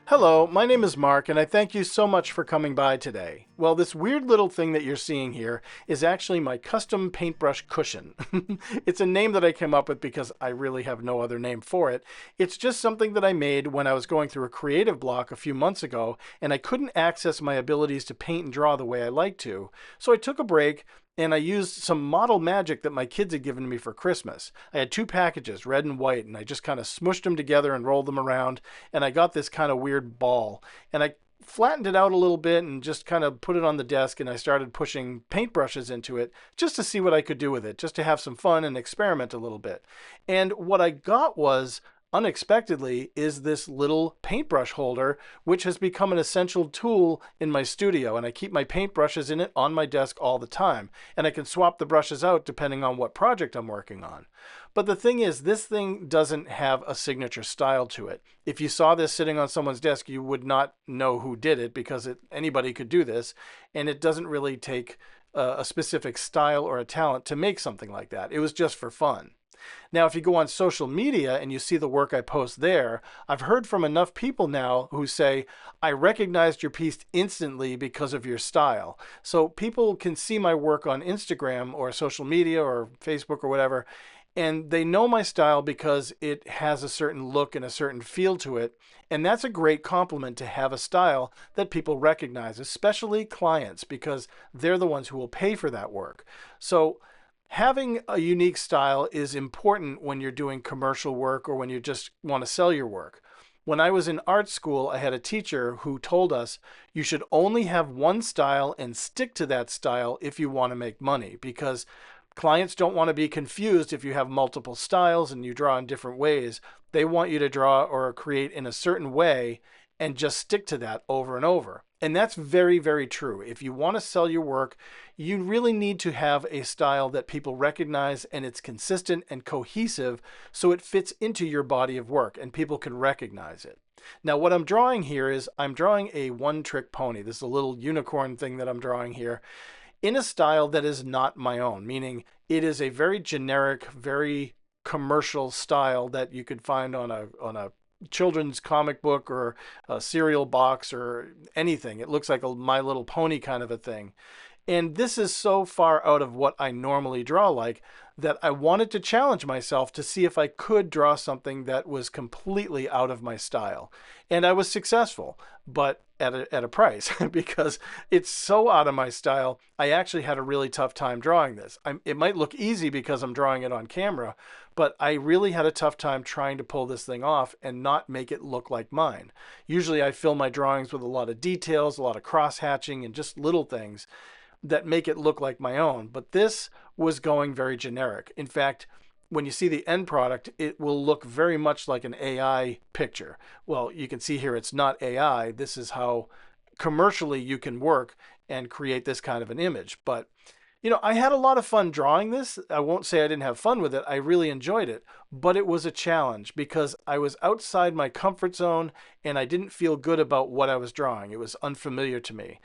Hello, my name is Mark, and I thank you so much for coming by today. Well, this weird little thing that you're seeing here is actually my custom paintbrush cushion. It's a name that I came up with because I really have no other name for it. It's just something that I made when I was going through a creative block a few months ago, and I couldn't access my abilities to paint and draw the way I like to. So I took a break and I used some model magic that my kids had given me for Christmas. I had two packages, red and white, and I just kind of smushed them together and rolled them around, and I got this kind of weird ball. And I flattened it out a little bit and just kind of put it on the desk, and I started pushing paintbrushes into it just to see what I could do with it, just to have some fun and experiment a little bit. And what I got was unexpectedly is this little paintbrush holder, which has become an essential tool in my studio. And I keep my paintbrushes in it on my desk all the time. And I can swap the brushes out depending on what project I'm working on. But the thing is, this thing doesn't have a signature style to it. If you saw this sitting on someone's desk, you would not know who did it because anybody could do this. And it doesn't really take a specific style or a talent to make something like that. It was just for fun. Now, if you go on social media and you see the work I post there, I've heard from enough people now who say, I recognized your piece instantly because of your style. So people can see my work on Instagram or social media or Facebook or whatever, and they know my style because it has a certain look and a certain feel to it. And that's a great compliment to have a style that people recognize, especially clients, because they're the ones who will pay for that work. So having a unique style is important when you're doing commercial work or when you just want to sell your work. When I was in art school, I had a teacher who told us you should only have one style and stick to that style if you want to make money, because clients don't want to be confused if you have multiple styles and you draw in different ways. They want you to draw or create in a certain way and just stick to that over and over. And that's very, very true. If you want to sell your work, you really need to have a style that people recognize and it's consistent and cohesive so it fits into your body of work and people can recognize it. Now, what I'm drawing here is I'm drawing a one-trick pony. This is a little unicorn thing that I'm drawing here in a style that is not my own, meaning it is a very generic, very commercial style that you could find on a children's comic book or a cereal box or anything. It looks like a My Little Pony kind of a thing. And this is so far out of what I normally draw like that I wanted to challenge myself to see if I could draw something that was completely out of my style. And I was successful, but at a price because it's so out of my style. I actually had a really tough time drawing this. It might look easy because I'm drawing it on camera, but I really had a tough time trying to pull this thing off and not make it look like mine. Usually I fill my drawings with a lot of details, a lot of cross hatching and just little things that make it look like my own. But this was going very generic. In fact, when you see the end product, it will look very much like an AI picture. Well, you can see here it's not AI. This is how commercially you can work and create this kind of an image. But, I had a lot of fun drawing this. I won't say I didn't have fun with it. I really enjoyed it. But it was a challenge because I was outside my comfort zone and I didn't feel good about what I was drawing. It was unfamiliar to me.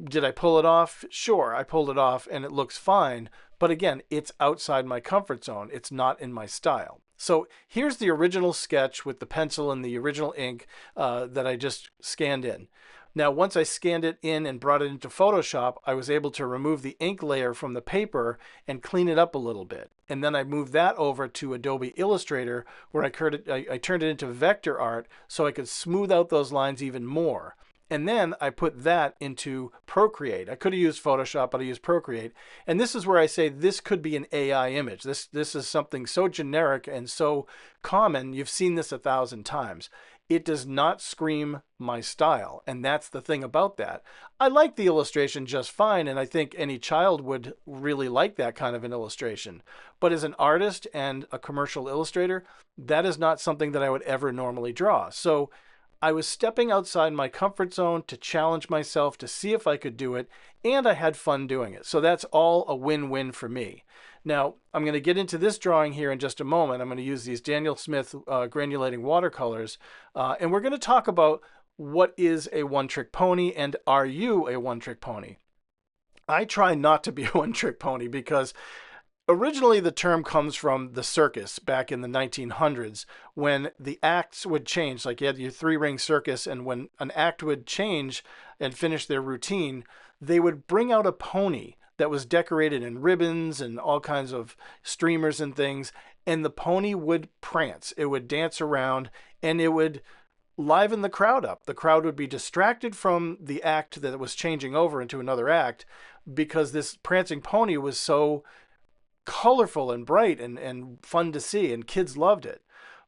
Did I pull it off? Sure, I pulled it off and it looks fine. But again, it's outside my comfort zone. It's not in my style. So here's the original sketch with the pencil and the original ink that I just scanned in. Now, once I scanned it in and brought it into Photoshop, I was able to remove the ink layer from the paper and clean it up a little bit. And then I moved that over to Adobe Illustrator where I turned it into vector art so I could smooth out those lines even more. And then I put that into Procreate. I could have used Photoshop, but I used Procreate. And this is where I say this could be an AI image. This is something so generic and so common. You've seen this 1,000 times. It does not scream my style. And that's the thing about that. I like the illustration just fine. And I think any child would really like that kind of an illustration. But as an artist and a commercial illustrator, that is not something that I would ever normally draw. So I was stepping outside my comfort zone to challenge myself to see if I could do it, and I had fun doing it. So that's all a win-win for me. Now, I'm going to get into this drawing here in just a moment. I'm going to use these Daniel Smith granulating watercolors, and we're going to talk about what is a one-trick pony and are you a one-trick pony? I try not to be a one-trick pony because Originally, the term comes from the circus back in the 1900s when the acts would change. Like you had your three-ring circus, and when an act would change and finish their routine, they would bring out a pony that was decorated in ribbons and all kinds of streamers and things, and the pony would prance. It would dance around, and it would liven the crowd up. The crowd would be distracted from the act that was changing over into another act because this prancing pony was so colorful and bright and fun to see, and kids loved it.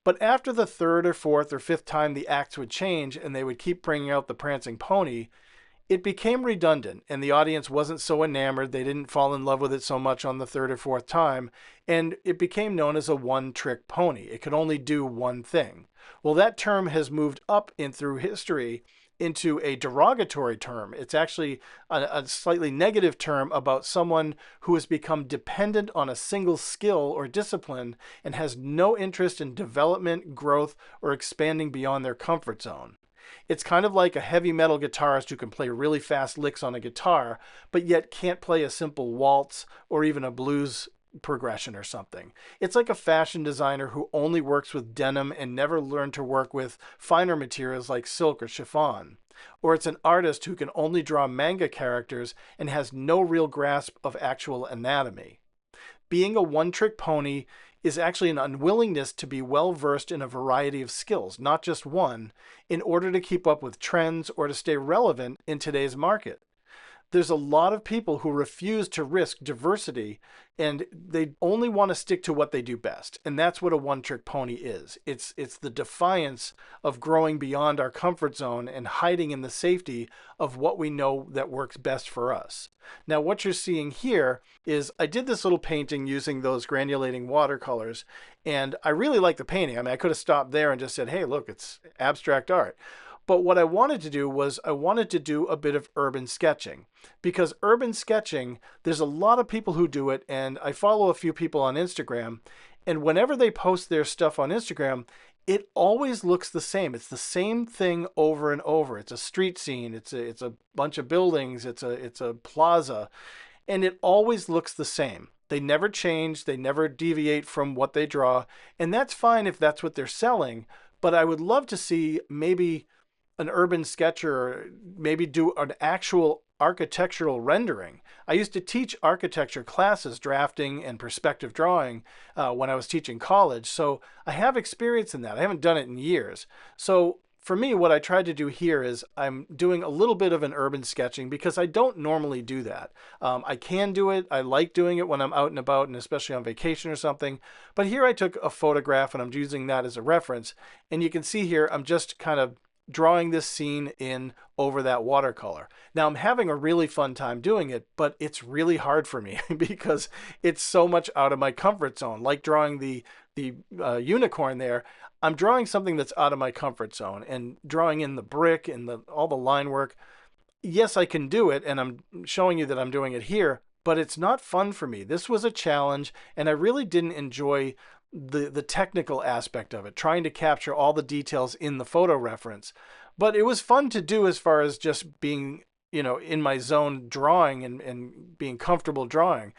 But after the third or fourth or fifth time the acts would change and they would keep bringing out the prancing pony, it became redundant and the audience wasn't so enamored. They didn't fall in love with it so much on the third or fourth time, and it became known as a one-trick pony. It could only do one thing. Well, that term has moved up in through history into a derogatory term. It's actually a slightly negative term about someone who has become dependent on a single skill or discipline and has no interest in development, growth, or expanding beyond their comfort zone. It's kind of like a heavy metal guitarist who can play really fast licks on a guitar, but yet can't play a simple waltz or even a blues progression or something. It's like a fashion designer who only works with denim and never learned to work with finer materials like silk or chiffon. Or it's an artist who can only draw manga characters and has no real grasp of actual anatomy. Being a one-trick pony is actually an unwillingness to be well versed in a variety of skills, not just one, in order to keep up with trends or to stay relevant in today's market. There's a lot of people who refuse to risk diversity and they only want to stick to what they do best. And that's what a one-trick pony is. It's the defiance of growing beyond our comfort zone and hiding in the safety of what we know that works best for us. Now, what you're seeing here is I did this little painting using those granulating watercolors, and I really like the painting. I mean, I could have stopped there and just said, hey, look, it's abstract art. But what I wanted to do was I wanted to do a bit of urban sketching, because urban sketching, there's a lot of people who do it, and I follow a few people on Instagram, and whenever they post their stuff on Instagram, it always looks the same. It's the same thing over and over. It's a street scene, it's a bunch of buildings, it's a plaza, and it always looks the same. They never change, they never deviate from what they draw, and that's fine if that's what they're selling, but I would love to see maybe an urban sketcher, or maybe do an actual architectural rendering. I used to teach architecture classes, drafting and perspective drawing, when I was teaching college. So I have experience in that. I haven't done it in years. So for me, what I tried to do here is I'm doing a little bit of an urban sketching because I don't normally do that. I can do it. I like doing it when I'm out and about, and especially on vacation or something. But here I took a photograph and I'm using that as a reference. And you can see here, I'm just kind of drawing this scene in over that watercolor. Now I'm having a really fun time doing it, but it's really hard for me because it's so much out of my comfort zone. Like drawing the unicorn there, I'm drawing something that's out of my comfort zone, and drawing in the brick and all the line work. Yes, I can do it, and I'm showing you that I'm doing it here, but it's not fun for me. This was a challenge, and I really didn't enjoy the technical aspect of it, trying to capture all the details in the photo reference. But it was fun to do as far as just being, in my zone drawing and being comfortable drawing.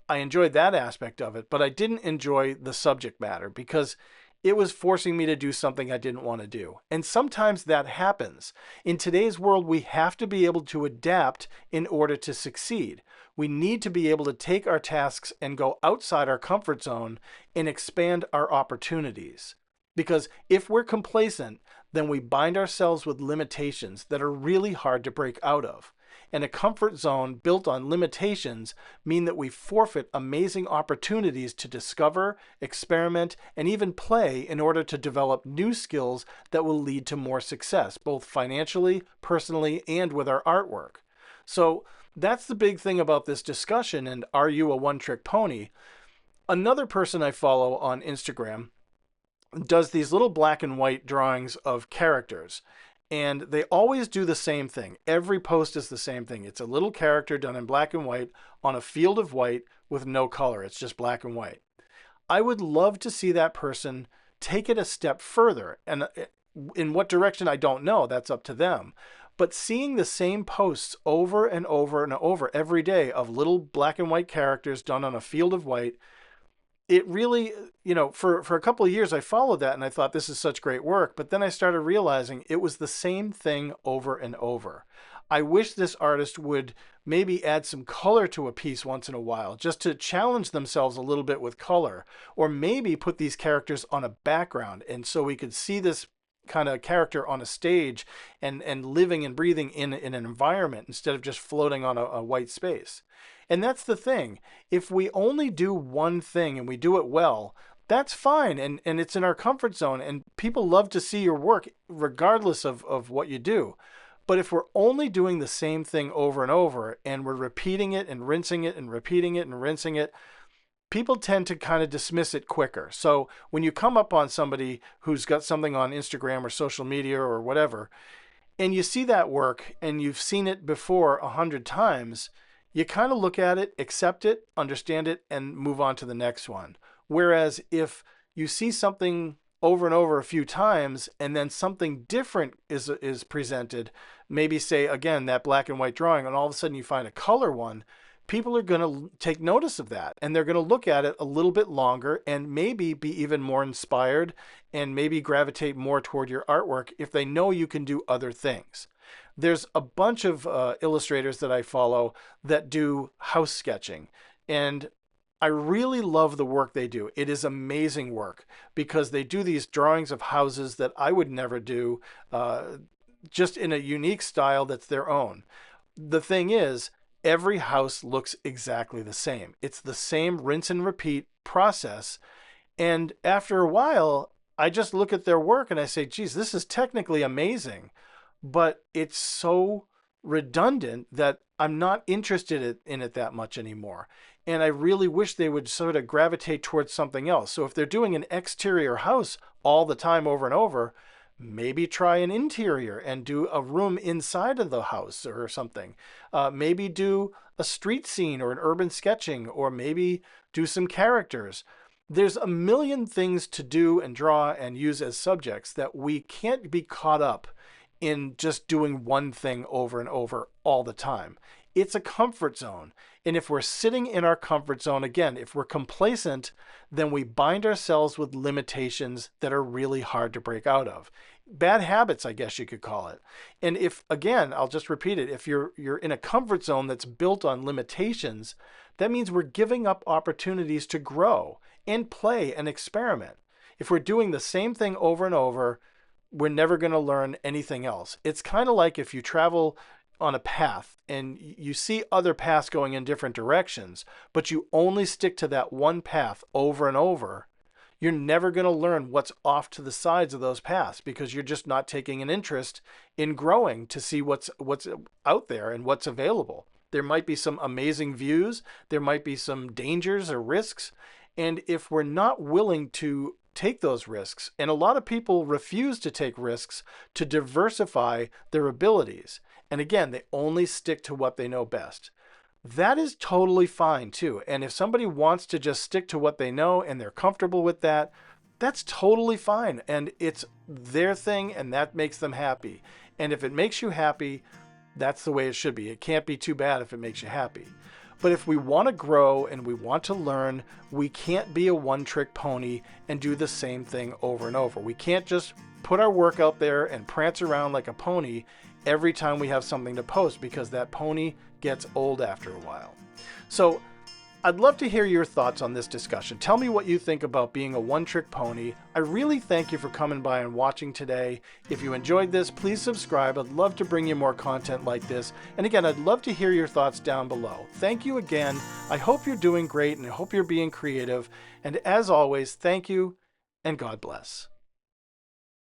I enjoyed that aspect of it, but I didn't enjoy the subject matter because it was forcing me to do something I didn't want to do. And sometimes that happens. In today's world, we have to be able to adapt in order to succeed. We need to be able to take our tasks and go outside our comfort zone and expand our opportunities. Because if we're complacent, then we bind ourselves with limitations that are really hard to break out of. And a comfort zone built on limitations mean that we forfeit amazing opportunities to discover, experiment, and even play in order to develop new skills that will lead to more success, both financially, personally, and with our artwork. So that's the big thing about this discussion, and are you a one-trick pony? Another person I follow on Instagram does these little black and white drawings of characters. And they always do the same thing. Every post is the same thing. It's a little character done in black and white on a field of white with no color. It's just black and white. I would love to see that person take it a step further. And in what direction, I don't know. That's up to them. But seeing the same posts over and over and over every day of little black and white characters done on a field of white, it really, for a couple of years I followed that and I thought this is such great work. But then I started realizing it was the same thing over and over. I wish this artist would maybe add some color to a piece once in a while, just to challenge themselves a little bit with color, or maybe put these characters on a background. And so we could see this kind of character on a stage and living and breathing in an environment instead of just floating on a white space. And that's the thing. If we only do one thing and we do it well, that's fine. And it's in our comfort zone. And people love to see your work regardless of what you do. But if we're only doing the same thing over and over and we're repeating it and rinsing it and repeating it and rinsing it, people tend to kind of dismiss it quicker. So when you come up on somebody who's got something on Instagram or social media or whatever, and you see that work and you've seen it before 100 times, you kind of look at it, accept it, understand it, and move on to the next one. Whereas if you see something over and over a few times and then something different is presented, maybe say, again, that black and white drawing, and all of a sudden you find a color one, people are going to take notice of that and they're going to look at it a little bit longer and maybe be even more inspired and maybe gravitate more toward your artwork if they know you can do other things. There's a bunch of illustrators that I follow that do house sketching, and I really love the work they do. It is amazing work because they do these drawings of houses that I would never do, just in a unique style that's their own. The thing is, every house looks exactly the same. It's the same rinse and repeat process. And after a while, I just look at their work and I say, geez, this is technically amazing, but it's so redundant that I'm not interested in it that much anymore. And I really wish they would sort of gravitate towards something else. So if they're doing an exterior house all the time over and over, maybe try an interior and do a room inside of the house or something. Maybe do a street scene or an urban sketching, or maybe do some characters. There's a million things to do and draw and use as subjects that we can't be caught up in just doing one thing over and over all the time. It's a comfort zone. And if we're sitting in our comfort zone, again, if we're complacent, then we bind ourselves with limitations that are really hard to break out of. Bad habits, I guess you could call it. And if, again, I'll just repeat it, if you're in a comfort zone that's built on limitations, that means we're giving up opportunities to grow and play and experiment. If we're doing the same thing over and over, we're never going to learn anything else. It's kind of like if you travel on a path and you see other paths going in different directions, but you only stick to that one path over and over, you're never going to learn what's off to the sides of those paths because you're just not taking an interest in growing to see what's out there and what's available. There might be some amazing views, there might be some dangers or risks, and if we're not willing to take those risks, and a lot of people refuse to take risks to diversify their abilities, and again, they only stick to what they know best. That is totally fine too. And if somebody wants to just stick to what they know and they're comfortable with that, that's totally fine. And it's their thing and that makes them happy. And if it makes you happy, that's the way it should be. It can't be too bad if it makes you happy. But if we want to grow and we want to learn, we can't be a one-trick pony and do the same thing over and over. We can't just put our work out there and prance around like a pony every time we have something to post, because that pony gets old after a while. So I'd love to hear your thoughts on this discussion. Tell me what you think about being a one-trick pony. I really thank you for coming by and watching today. If you enjoyed this, please subscribe. I'd love to bring you more content like this. And again, I'd love to hear your thoughts down below. Thank you again. I hope you're doing great and I hope you're being creative. And as always, thank you and God bless.